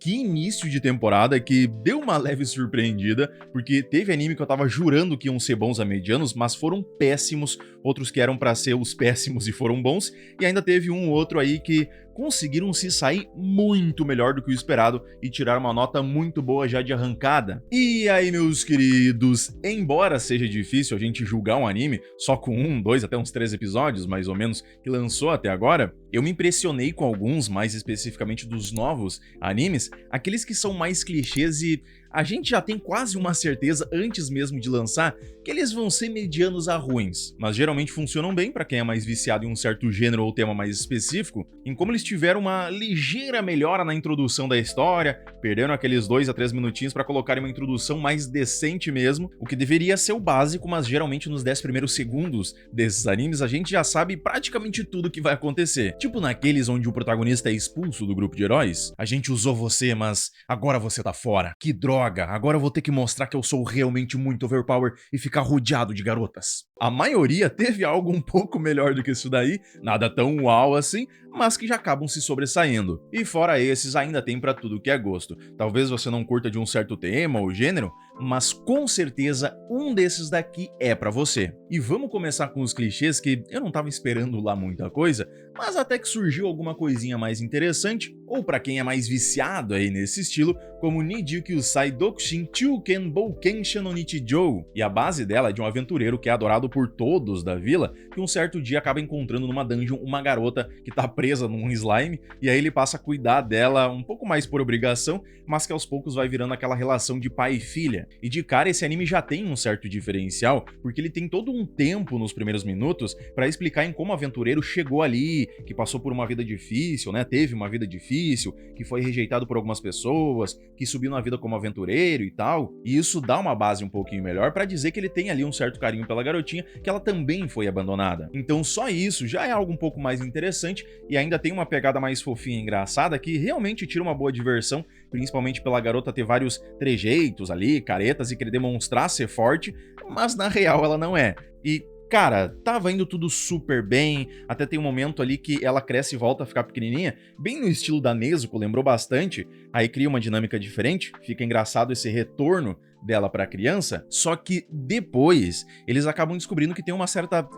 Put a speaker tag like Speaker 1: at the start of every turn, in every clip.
Speaker 1: que início de temporada que deu uma leve surpreendida, porque teve anime que eu tava jurando que iam ser bons a medianos, mas foram péssimos, outros que eram pra ser os péssimos e foram bons, e ainda teve um ou outro aí que conseguiram se sair muito melhor do que o esperado e tirar uma nota muito boa já de arrancada. E aí, meus queridos, embora seja difícil a gente julgar um anime só com 1, 2, até uns 3 episódios, mais ou menos, que lançou até agora, eu me impressionei com alguns, mais especificamente dos novos animes, aqueles que são mais clichês e a gente já tem quase uma certeza, antes mesmo de lançar, que eles vão ser medianos a ruins, mas geralmente funcionam bem pra quem é mais viciado em um certo gênero ou tema mais específico, em como eles tiveram uma ligeira melhora na introdução da história, perderam aqueles 2 a 3 minutinhos pra colocarem uma introdução mais decente mesmo, o que deveria ser o básico, mas geralmente nos 10 primeiros segundos desses animes a gente já sabe praticamente tudo o que vai acontecer. Tipo naqueles onde o protagonista é expulso do grupo de heróis, a gente usou você, mas agora você tá fora. Que droga! Agora eu vou ter que mostrar que eu sou realmente muito overpower e ficar rodeado de garotas. A maioria teve algo um pouco melhor do que isso daí, nada tão uau assim, mas que já acabam se sobressaindo. E fora esses, ainda tem pra tudo que é gosto. Talvez você não curta de um certo tema ou gênero, mas com certeza um desses daqui é pra você. E vamos começar com os clichês que eu não tava esperando lá muita coisa, mas até que surgiu alguma coisinha mais interessante, ou pra quem é mais viciado aí nesse estilo, como Niji Kyusai Dokushin Chuken Boukensha no Nichijou. E a base dela é de um aventureiro que é adorado por todos da vila, que um certo dia acaba encontrando numa dungeon uma garota que tá presa num slime, e aí ele passa a cuidar dela um pouco mais por obrigação, mas que aos poucos vai virando aquela relação de pai e filha. E de cara esse anime já tem um certo diferencial, porque ele tem todo um tempo nos primeiros minutos pra explicar em como o aventureiro chegou ali, que passou por uma vida difícil, né, teve uma vida difícil, que foi rejeitado por algumas pessoas, que subiu na vida como aventureiro e tal, e isso dá uma base um pouquinho melhor pra dizer que ele tem ali um certo carinho pela garotinha, que ela também foi abandonada. Então só isso já é algo um pouco mais interessante, e ainda tem uma pegada mais fofinha e engraçada que realmente tira uma boa diversão, principalmente pela garota ter vários trejeitos ali, caretas e querer demonstrar ser forte, mas na real ela não é. E cara, tava indo tudo super bem, até tem um momento ali que ela cresce e volta a ficar pequenininha, bem no estilo da Nezuko, lembrou bastante, aí cria uma dinâmica diferente, fica engraçado esse retorno dela pra criança, só que depois eles acabam descobrindo que tem uma certa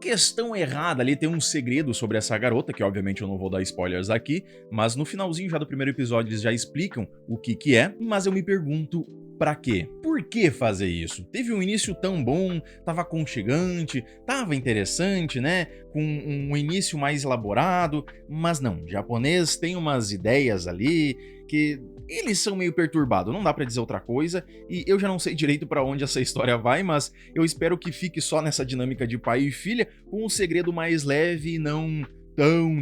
Speaker 1: questão errada ali, tem um segredo sobre essa garota, que obviamente eu não vou dar spoilers aqui, mas no finalzinho já do primeiro episódio eles já explicam o que é, mas eu me pergunto, pra quê? Por que fazer isso? Teve um início tão bom, tava aconchegante, tava interessante, né? Com um início mais elaborado, mas não, o japonês tem umas ideias ali que eles são meio perturbados, não dá pra dizer outra coisa, e eu já não sei direito pra onde essa história vai, mas eu espero que fique só nessa dinâmica de pai e filha, com um segredo mais leve e não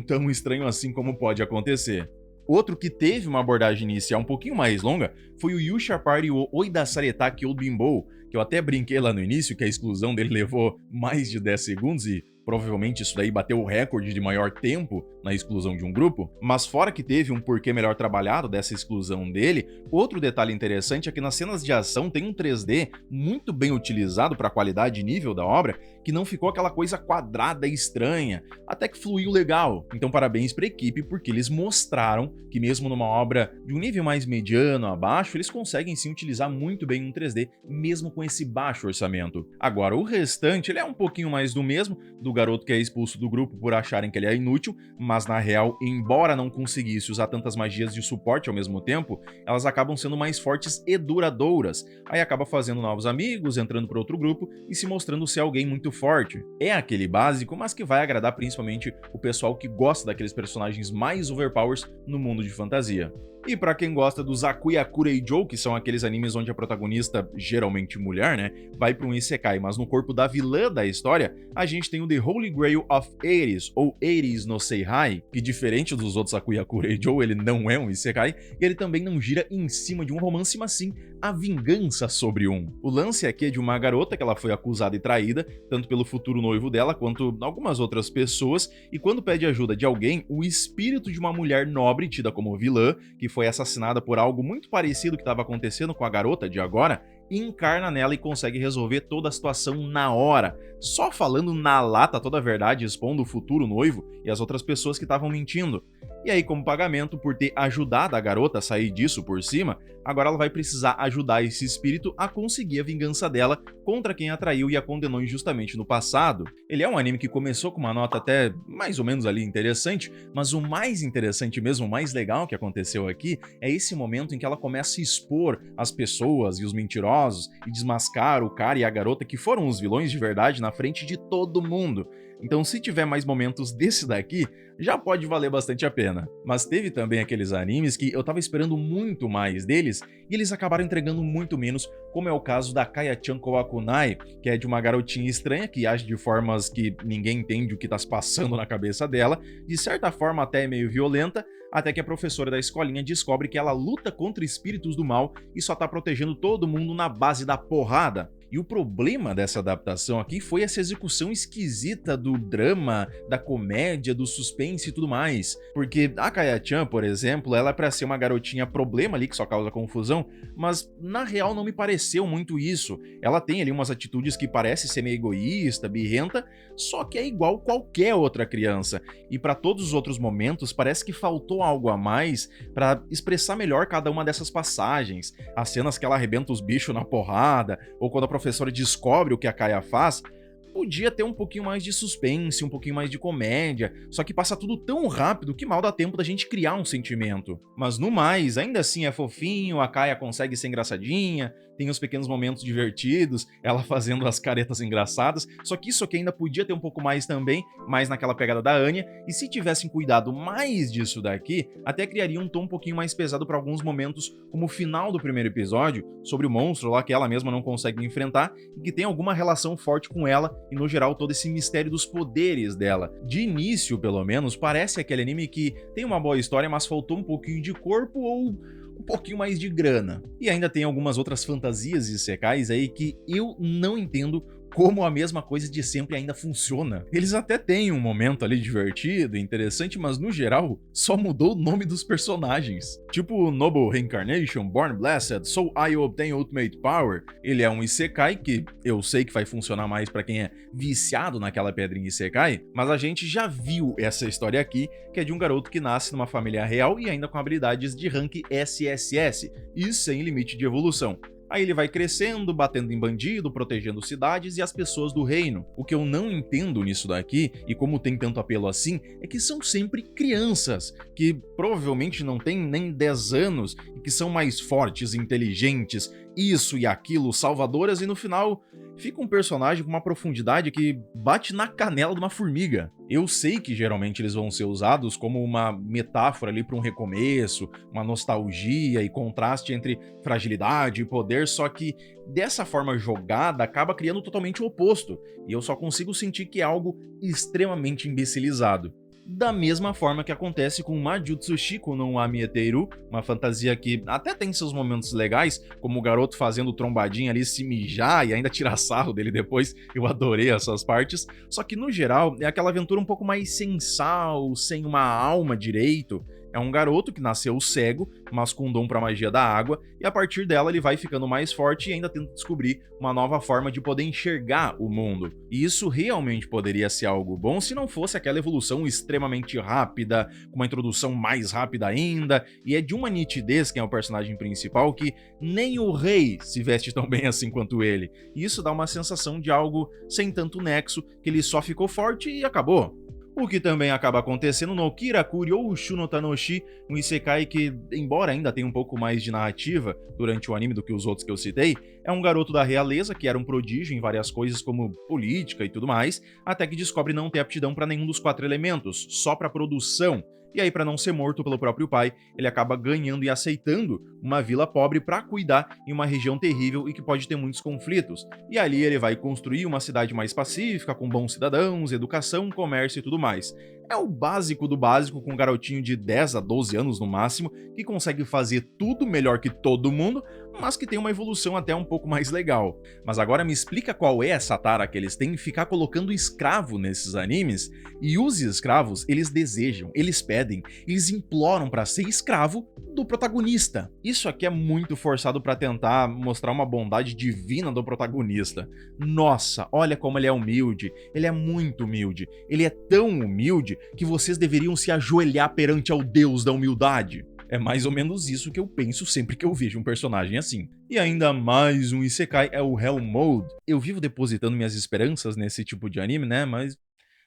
Speaker 1: tão estranho assim como pode acontecer. Outro que teve uma abordagem inicial um pouquinho mais longa foi o Yusha Party o Oidasareta Kyobinbou, que eu até brinquei lá no início que a exclusão dele levou mais de 10 segundos e provavelmente isso daí bateu o recorde de maior tempo na exclusão de um grupo, mas fora que teve um porquê melhor trabalhado dessa exclusão dele, outro detalhe interessante é que nas cenas de ação tem um 3D muito bem utilizado para a qualidade e nível da obra, que não ficou aquela coisa quadrada e estranha, até que fluiu legal. Então parabéns para a equipe, porque eles mostraram que mesmo numa obra de um nível mais mediano abaixo, eles conseguem sim utilizar muito bem um 3D, mesmo com esse baixo orçamento. Agora o restante ele é um pouquinho mais do mesmo, do garoto que é expulso do grupo por acharem que ele é inútil, mas na real, embora não conseguisse usar tantas magias de suporte ao mesmo tempo, elas acabam sendo mais fortes e duradouras, aí acaba fazendo novos amigos, entrando para outro grupo e se mostrando ser alguém muito forte. É aquele básico, mas que vai agradar principalmente o pessoal que gosta daqueles personagens mais overpowers no mundo de fantasia. E pra quem gosta dos Akuya Kureijou, que são aqueles animes onde a protagonista, geralmente mulher, né, vai pra um isekai, mas no corpo da vilã da história, a gente tem o The Holy Grail of Ares, ou Ares no Seihai, que diferente dos outros Akuya Kureijou, ele não é um isekai, e ele também não gira em cima de um romance, mas sim a vingança sobre um. O lance aqui é de uma garota que ela foi acusada e traída, tanto pelo futuro noivo dela, quanto algumas outras pessoas, e quando pede ajuda de alguém, o espírito de uma mulher nobre, tida como vilã, que foi assassinada por algo muito parecido que estava acontecendo com a garota de agora, encarna nela e consegue resolver toda a situação na hora, só falando na lata toda a verdade, expondo o futuro noivo e as outras pessoas que estavam mentindo. E aí, como pagamento por ter ajudado a garota a sair disso por cima, agora ela vai precisar ajudar esse espírito a conseguir a vingança dela contra quem a traiu e a condenou injustamente no passado. Ele é um anime que começou com uma nota até mais ou menos ali interessante, mas o mais interessante mesmo, o mais legal que aconteceu aqui, é esse momento em que ela começa a expor as pessoas e os mentirosos e desmascara o cara e a garota que foram os vilões de verdade na frente de todo mundo. Então, se tiver mais momentos desse daqui, já pode valer bastante a pena. Mas teve também aqueles animes que eu tava esperando muito mais deles e eles acabaram entregando muito menos, como é o caso da Kaya-chan Kowakunai, que é de uma garotinha estranha que age de formas que ninguém entende o que tá se passando na cabeça dela, de certa forma até meio violenta, até que a professora da escolinha descobre que ela luta contra espíritos do mal e só tá protegendo todo mundo na base da porrada. E o problema dessa adaptação aqui foi essa execução esquisita do drama, da comédia, do suspense e tudo mais. Porque a Kaya-chan, por exemplo, ela é pra ser uma garotinha problema ali que só causa confusão, mas na real não me pareceu muito isso. Ela tem ali umas atitudes que parece ser meio egoísta, birrenta, só que é igual qualquer outra criança. E pra todos os outros momentos parece que faltou algo a mais pra expressar melhor cada uma dessas passagens. As cenas que ela arrebenta os bichos na porrada, ou quando a professora descobre o que a Kaya faz, podia ter um pouquinho mais de suspense, um pouquinho mais de comédia, só que passa tudo tão rápido que mal dá tempo da gente criar um sentimento. Mas no mais, ainda assim é fofinho, a Kaya consegue ser engraçadinha, tem os pequenos momentos divertidos, ela fazendo as caretas engraçadas, só que isso aqui ainda podia ter um pouco mais também, mais naquela pegada da Anya, e se tivessem cuidado mais disso daqui, até criaria um tom um pouquinho mais pesado para alguns momentos, como o final do primeiro episódio, sobre o monstro lá que ela mesma não consegue enfrentar, e que tem alguma relação forte com ela, e no geral todo esse mistério dos poderes dela. De início, pelo menos, parece aquele anime que tem uma boa história, mas faltou um pouquinho de corpo ou um pouquinho mais de grana. E ainda tem algumas outras fantasias e isekais aí que eu não entendo como a mesma coisa de sempre ainda funciona. Eles até têm um momento ali divertido, interessante, mas no geral, só mudou o nome dos personagens. Tipo Noble Reincarnation, Born Blessed, So I Obtain Ultimate Power. Ele é um isekai que eu sei que vai funcionar mais pra quem é viciado naquela pedrinha isekai, mas a gente já viu essa história aqui, que é de um garoto que nasce numa família real e ainda com habilidades de rank SSS, e sem limite de evolução. Aí ele vai crescendo, batendo em bandido, protegendo cidades e as pessoas do reino. O que eu não entendo nisso daqui, e como tem tanto apelo assim, é que são sempre crianças, que provavelmente não têm nem 10 anos, e que são mais fortes, inteligentes, isso e aquilo, salvadoras, e no final fica um personagem com uma profundidade que bate na canela de uma formiga. Eu sei que geralmente eles vão ser usados como uma metáfora ali para um recomeço, uma nostalgia e contraste entre fragilidade e poder, só que dessa forma jogada acaba criando totalmente o oposto, e eu só consigo sentir que é algo extremamente imbecilizado. Da mesma forma que acontece com Majutsu Shiko no Amieteru, uma fantasia que até tem seus momentos legais, como o garoto fazendo trombadinha ali se mijar e ainda tirar sarro dele depois, eu adorei essas partes, só que no geral é aquela aventura um pouco mais sem sal, sem uma alma direito. É um garoto que nasceu cego, mas com um dom para magia da água, e a partir dela ele vai ficando mais forte e ainda tenta descobrir uma nova forma de poder enxergar o mundo. E isso realmente poderia ser algo bom se não fosse aquela evolução extremamente rápida, com uma introdução mais rápida ainda, e é de uma nitidez quem é o personagem principal que nem o rei se veste tão bem assim quanto ele. E isso dá uma sensação de algo sem tanto nexo, que ele só ficou forte e acabou. O que também acaba acontecendo no Kirakuri ou Shu Tanoshi, um isekai que, embora ainda tenha um pouco mais de narrativa durante o anime do que os outros que eu citei, é um garoto da realeza que era um prodígio em várias coisas como política e tudo mais, até que descobre não ter aptidão para nenhum dos 4 elementos, só para produção. E aí, para não ser morto pelo próprio pai, ele acaba ganhando e aceitando uma vila pobre para cuidar em uma região terrível e que pode ter muitos conflitos. E ali ele vai construir uma cidade mais pacífica, com bons cidadãos, educação, comércio e tudo mais. É o básico do básico com um garotinho de 10 a 12 anos no máximo, que consegue fazer tudo melhor que todo mundo, mas que tem uma evolução até um pouco mais legal. Mas agora me explica qual é essa tara que eles têm em ficar colocando escravo nesses animes, e os escravos eles desejam, eles pedem pedem, eles imploram pra ser escravo do protagonista. Isso aqui é muito forçado pra tentar mostrar uma bondade divina do protagonista. Nossa, olha como ele é humilde, ele é muito humilde, ele é tão humilde que vocês deveriam se ajoelhar perante ao Deus da humildade. É mais ou menos isso que eu penso sempre que eu vejo um personagem assim. E ainda mais um Isekai é o Hell Mode. Eu vivo depositando minhas esperanças nesse tipo de anime, né, mas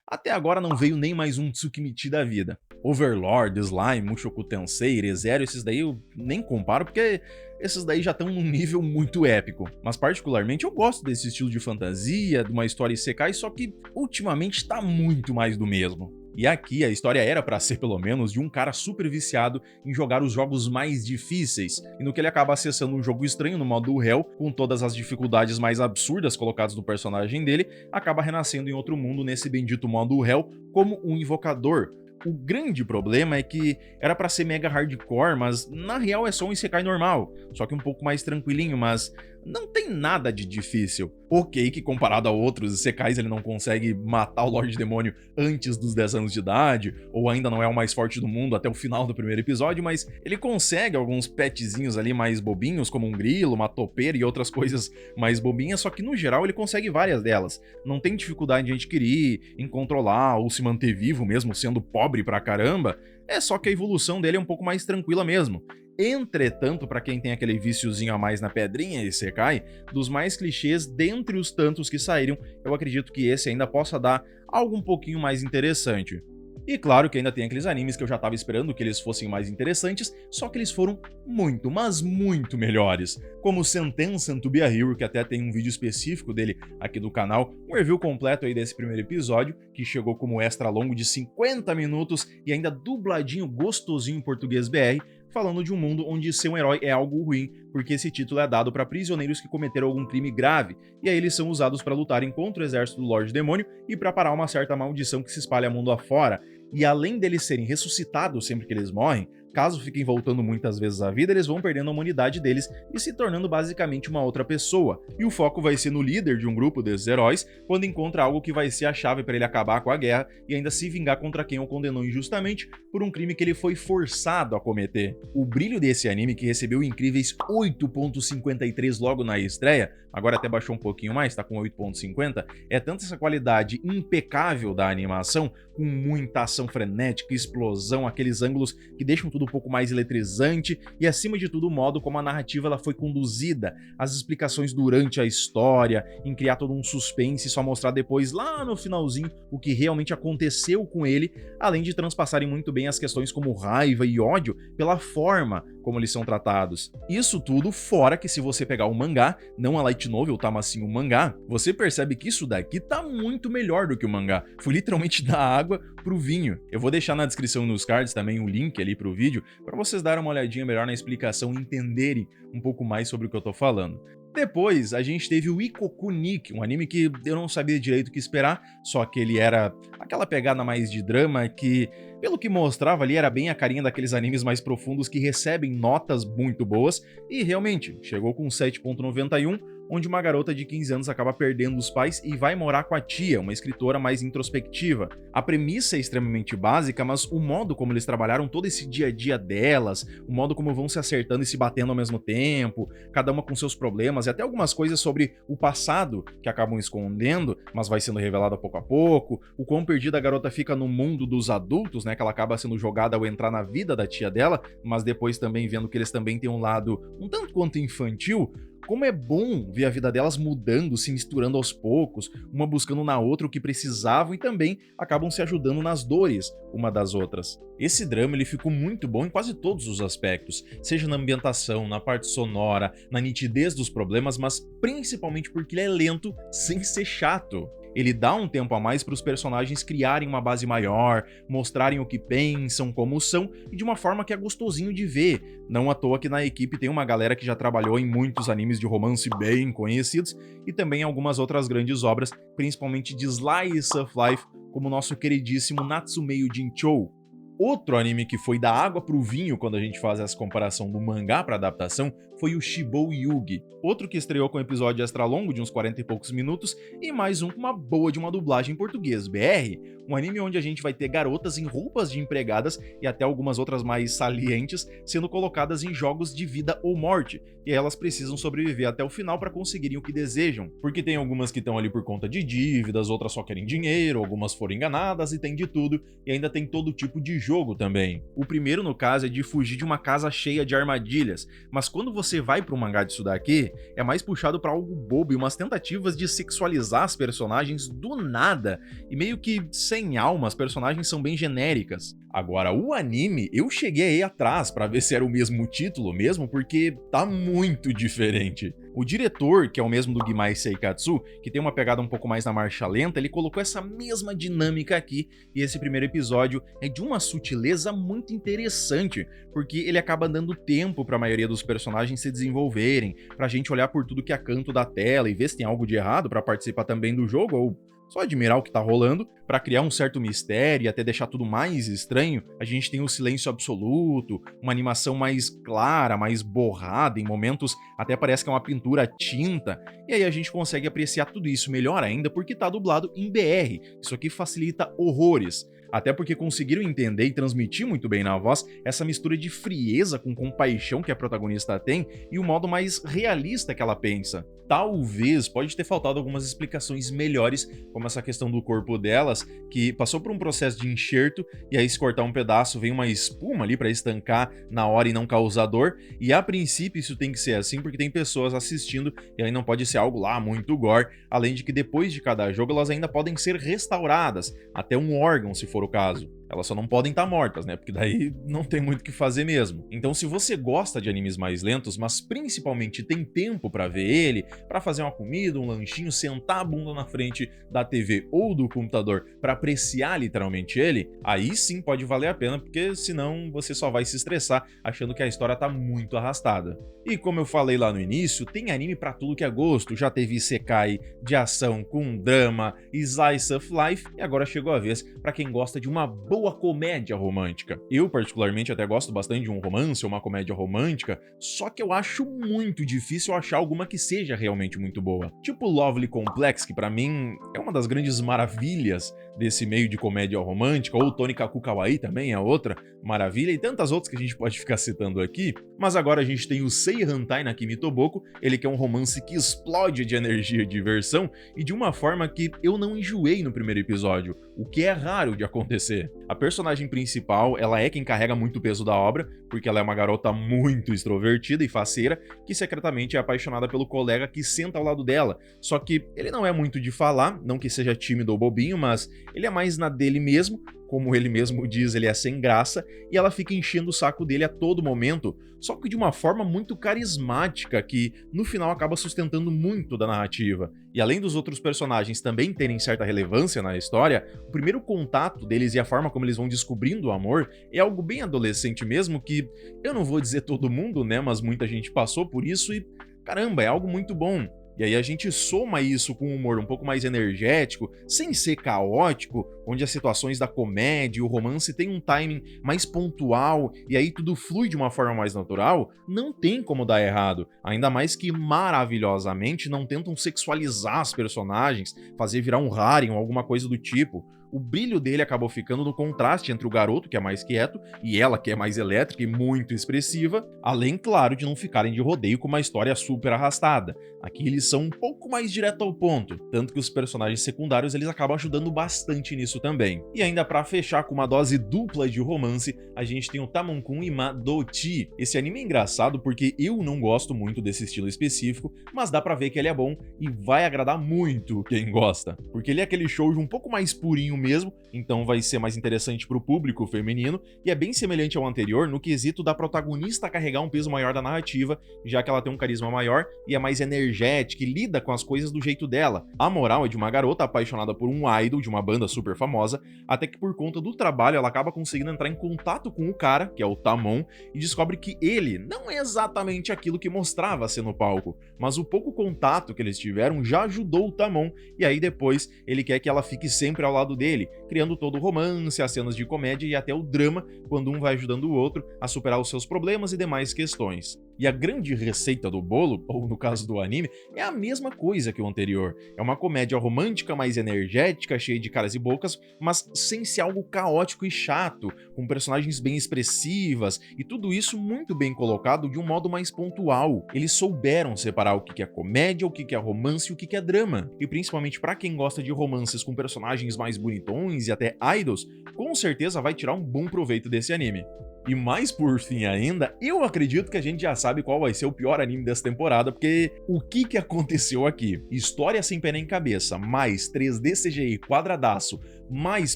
Speaker 1: até agora não veio nem mais um Tsukimichi da vida. Overlord, Slime, Mushoku Tensei, Re:Zero, esses daí eu nem comparo porque esses daí já estão num nível muito épico. Mas particularmente eu gosto desse estilo de fantasia, de uma história Isekai, só que ultimamente tá muito mais do mesmo. E aqui a história era pra ser pelo menos de um cara super viciado em jogar os jogos mais difíceis, e no que ele acaba acessando um jogo estranho no modo Hell, com todas as dificuldades mais absurdas colocadas no personagem dele, acaba renascendo em outro mundo nesse bendito modo Hell como um invocador. O grande problema é que era pra ser mega hardcore, mas na real é só um Isekai normal, só que um pouco mais tranquilinho, mas não tem nada de difícil. Ok que comparado a outros Isekais ele não consegue matar o Lorde Demônio antes dos 10 anos de idade, ou ainda não é o mais forte do mundo até o final do primeiro episódio, mas ele consegue alguns petzinhos ali mais bobinhos, como um grilo, uma topeira e outras coisas mais bobinhas, só que no geral ele consegue várias delas. Não tem dificuldade em adquirir, em controlar ou se manter vivo mesmo sendo pobre pra caramba, é só que a evolução dele é um pouco mais tranquila mesmo. Entretanto, pra quem tem aquele viciozinho a mais na pedrinha Isekai, dos mais clichês dentre os tantos que saíram, eu acredito que esse ainda possa dar algo um pouquinho mais interessante. E claro que ainda tem aqueles animes que eu já tava esperando que eles fossem mais interessantes, só que eles foram muito, mas muito melhores. Como Sentenced to be a Hero, que até tem um vídeo específico dele aqui do canal, um review completo aí desse primeiro episódio, que chegou como extra longo de 50 minutos e ainda dubladinho gostosinho em português BR, falando de um mundo onde ser um herói é algo ruim, porque esse título é dado para prisioneiros que cometeram algum crime grave, e aí eles são usados para lutarem contra o exército do Lorde Demônio e para parar uma certa maldição que se espalha mundo afora. E além deles serem ressuscitados sempre que eles morrem, caso fiquem voltando muitas vezes à vida, eles vão perdendo a humanidade deles e se tornando basicamente uma outra pessoa. E o foco vai ser no líder de um grupo desses heróis, quando encontra algo que vai ser a chave para ele acabar com a guerra e ainda se vingar contra quem o condenou injustamente por um crime que ele foi forçado a cometer. O brilho desse anime, que recebeu incríveis 8.53 logo na estreia, agora até baixou um pouquinho mais, tá com 8.50, é tanta essa qualidade impecável da animação, com muita ação frenética, explosão, aqueles ângulos que deixam tudo um pouco mais eletrizante e, acima de tudo, o modo como a narrativa ela foi conduzida, as explicações durante a história, em criar todo um suspense e só mostrar depois, lá no finalzinho, o que realmente aconteceu com ele, além de transpassarem muito bem as questões como raiva e ódio pela forma como eles são tratados. Isso tudo fora que se você pegar o mangá, não a light novel, tá, mas sim o mangá, você percebe que isso daqui tá muito melhor do que o mangá. Foi literalmente da água pro vinho. Eu vou deixar na descrição nos cards também o link ali pro vídeo, para vocês darem uma olhadinha melhor na explicação e entenderem um pouco mais sobre o que eu tô falando. Depois, a gente teve o Ikoku Nikki, um anime que eu não sabia direito o que esperar, só que ele era aquela pegada mais de drama que, pelo que mostrava ali, era bem a carinha daqueles animes mais profundos que recebem notas muito boas, e realmente, chegou com 7.91, onde uma garota de 15 anos acaba perdendo os pais e vai morar com a tia, uma escritora mais introspectiva. A premissa é extremamente básica, mas o modo como eles trabalharam todo esse dia a dia delas, o modo como vão se acertando e se batendo ao mesmo tempo, cada uma com seus problemas, e até algumas coisas sobre o passado que acabam escondendo, mas vai sendo revelado pouco a pouco, o quão perdida a garota fica no mundo dos adultos, né, que ela acaba sendo jogada ao entrar na vida da tia dela, mas depois também vendo que eles também têm um lado um tanto quanto infantil. Como é bom ver a vida delas mudando, se misturando aos poucos, uma buscando na outra o que precisavam e também acabam se ajudando nas dores uma das outras. Esse drama ele ficou muito bom em quase todos os aspectos, seja na ambientação, na parte sonora, na nitidez dos problemas, mas principalmente porque ele é lento sem ser chato. Ele dá um tempo a mais para os personagens criarem uma base maior, mostrarem o que pensam, como são, e de uma forma que é gostosinho de ver. Não à toa que na equipe tem uma galera que já trabalhou em muitos animes de romance bem conhecidos, e também algumas outras grandes obras, principalmente de Slice of Life, como o nosso queridíssimo Natsumeyo Jinchou. Outro anime que foi da água pro vinho quando a gente faz essa comparação do mangá para adaptação foi o Shibou Yugi, outro que estreou com um episódio extra longo de uns 40 e poucos minutos e mais um com uma boa de uma dublagem em português BR, um anime onde a gente vai ter garotas em roupas de empregadas e até algumas outras mais salientes sendo colocadas em jogos de vida ou morte, e elas precisam sobreviver até o final para conseguirem o que desejam, porque tem algumas que estão ali por conta de dívidas, outras só querem dinheiro, algumas foram enganadas e tem de tudo, e ainda tem todo tipo de jogo também. O primeiro, no caso, é de fugir de uma casa cheia de armadilhas, mas quando você vai para um mangá disso daqui, é mais puxado para algo bobo e umas tentativas de sexualizar as personagens do nada, e meio que sem alma, as personagens são bem genéricas. Agora, o anime, eu cheguei aí atrás para ver se era o mesmo título mesmo, porque tá muito diferente. O diretor, que é o mesmo do Gimai Seikatsu, que tem uma pegada um pouco mais na marcha lenta, ele colocou essa mesma dinâmica aqui, e esse primeiro episódio é de uma sutileza muito interessante, porque ele acaba dando tempo para a maioria dos personagens se desenvolverem, pra gente olhar por tudo que é canto da tela e ver se tem algo de errado para participar também do jogo, ou só admirar o que tá rolando, pra criar um certo mistério e até deixar tudo mais estranho. A gente tem o silêncio absoluto, uma animação mais clara, mais borrada, em momentos até parece que é uma pintura a tinta, e aí a gente consegue apreciar tudo isso melhor ainda porque tá dublado em BR, isso aqui facilita horrores. Até porque conseguiram entender e transmitir muito bem na voz essa mistura de frieza com compaixão que a protagonista tem e o modo mais realista que ela pensa. Talvez pode ter faltado algumas explicações melhores, como essa questão do corpo delas, que passou por um processo de enxerto, e aí se cortar um pedaço vem uma espuma ali para estancar na hora e não causar dor, e a princípio isso tem que ser assim porque tem pessoas assistindo e aí não pode ser algo lá muito gore, além de que depois de cada jogo elas ainda podem ser restauradas, até um órgão se for o caso. Elas só não podem estar mortas, né? Porque daí não tem muito o que fazer mesmo. Então, se você gosta de animes mais lentos, mas principalmente tem tempo pra ver ele, pra fazer uma comida, um lanchinho, sentar a bunda na frente da TV ou do computador pra apreciar literalmente ele, aí sim pode valer a pena, porque senão você só vai se estressar achando que a história tá muito arrastada. E como eu falei lá no início, tem anime pra tudo que é gosto. Já teve Isekai de ação com drama, slice of life, e agora chegou a vez pra quem gosta de uma boa comédia romântica. Eu, particularmente, até gosto bastante de um romance ou uma comédia romântica, só que eu acho muito difícil achar alguma que seja realmente muito boa. Tipo Lovely Complex, que pra mim é uma das grandes maravilhas desse meio de comédia romântica, ou Tonikaku Kawaii também é outra maravilha, e tantas outras que a gente pode ficar citando aqui. Mas agora a gente tem o Sei Hantai na Kimi Toboko, ele que é um romance que explode de energia e diversão, e de uma forma que eu não enjoei no primeiro episódio, o que é raro de acontecer. A personagem principal, ela é quem carrega muito o peso da obra, porque ela é uma garota muito extrovertida e faceira, que secretamente é apaixonada pelo colega que senta ao lado dela. Só que ele não é muito de falar, não que seja tímido ou bobinho, mas ele é mais na dele mesmo, como ele mesmo diz, ele é sem graça, e ela fica enchendo o saco dele a todo momento, só que de uma forma muito carismática, que no final acaba sustentando muito da narrativa. E além dos outros personagens também terem certa relevância na história, o primeiro contato deles e a forma como eles vão descobrindo o amor é algo bem adolescente mesmo, que eu não vou dizer todo mundo, né, mas muita gente passou por isso e, caramba, é algo muito bom. E aí a gente soma isso com um humor um pouco mais energético, sem ser caótico, onde as situações da comédia e o romance têm um timing mais pontual e aí tudo flui de uma forma mais natural, não tem como dar errado. Ainda mais que maravilhosamente não tentam sexualizar as personagens, fazer virar um harem ou alguma coisa do tipo. O brilho dele acabou ficando no contraste entre o garoto, que é mais quieto, e ela, que é mais elétrica e muito expressiva, além, claro, de não ficarem de rodeio com uma história super arrastada. Aqui eles são um pouco mais direto ao ponto, tanto que os personagens secundários eles acabam ajudando bastante nisso também. E ainda pra fechar com uma dose dupla de romance, a gente tem o Tamonkun Ima Dochi. Esse anime é engraçado porque eu não gosto muito desse estilo específico, mas dá pra ver que ele é bom e vai agradar muito quem gosta, porque ele é aquele shoujo um pouco mais purinho mesmo, então vai ser mais interessante pro público feminino, e é bem semelhante ao anterior no quesito da protagonista carregar um peso maior da narrativa, já que ela tem um carisma maior e é mais energética e lida com as coisas do jeito dela. A moral é de uma garota apaixonada por um idol de uma banda super famosa, até que por conta do trabalho ela acaba conseguindo entrar em contato com o cara, que é o Tamon, e descobre que ele não é exatamente aquilo que mostrava ser no palco, mas o pouco contato que eles tiveram já ajudou o Tamon, e aí depois ele quer que ela fique sempre ao lado dele, criando todo o romance, as cenas de comédia e até o drama, quando um vai ajudando o outro a superar os seus problemas e demais questões. E a grande receita do bolo, ou no caso do anime, é a mesma coisa que o anterior. É uma comédia romântica mais energética, cheia de caras e bocas, mas sem ser algo caótico e chato, com personagens bem expressivas, e tudo isso muito bem colocado de um modo mais pontual. Eles souberam separar o que é comédia, o que é romance e o que é drama. E principalmente pra quem gosta de romances com personagens mais bonitões e até idols, com certeza vai tirar um bom proveito desse anime. E mais por fim ainda, eu acredito que a gente já sabe qual vai ser o pior anime dessa temporada, porque o que aconteceu aqui? História sem pé nem cabeça, mais 3D CGI quadradaço, mais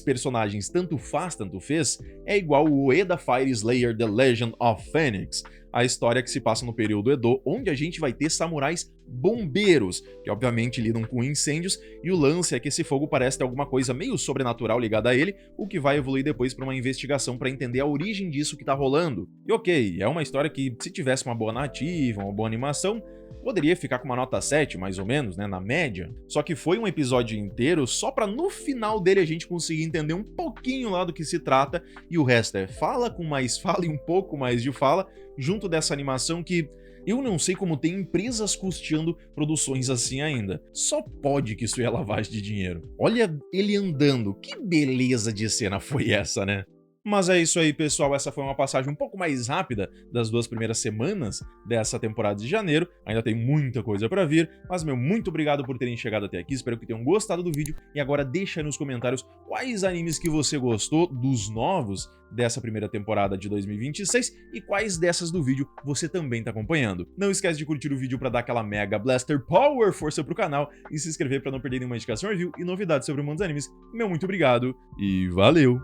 Speaker 1: personagens tanto faz tanto fez, é igual o Ueda Fire Slayer The Legend of Phoenix, a história que se passa no período Edo, onde a gente vai ter samurais bombeiros, que obviamente lidam com incêndios, e o lance é que esse fogo parece ter alguma coisa meio sobrenatural ligada a ele, o que vai evoluir depois para uma investigação para entender a origem disso que tá rolando. E ok, é uma história que, se tivesse uma boa narrativa, uma boa animação, poderia ficar com uma nota 7, mais ou menos, né, na média. Só que foi um episódio inteiro só pra no final dele a gente conseguir entender um pouquinho lá do que se trata, e o resto é fala com mais fala e um pouco mais de fala, junto dessa animação que eu não sei como tem empresas custeando produções assim ainda. Só pode que isso é lavagem de dinheiro. Olha ele andando, que beleza de cena foi essa, né? Mas é isso aí, pessoal, essa foi uma passagem um pouco mais rápida das 2 primeiras semanas dessa temporada de janeiro, ainda tem muita coisa pra vir, mas muito obrigado por terem chegado até aqui, espero que tenham gostado do vídeo, e agora deixa aí nos comentários quais animes que você gostou dos novos dessa primeira temporada de 2026 e quais dessas do vídeo você também tá acompanhando. Não esquece de curtir o vídeo pra dar aquela Mega Blaster Power força pro canal e se inscrever pra não perder nenhuma indicação, review e novidades sobre o mundo dos animes. Muito obrigado e valeu!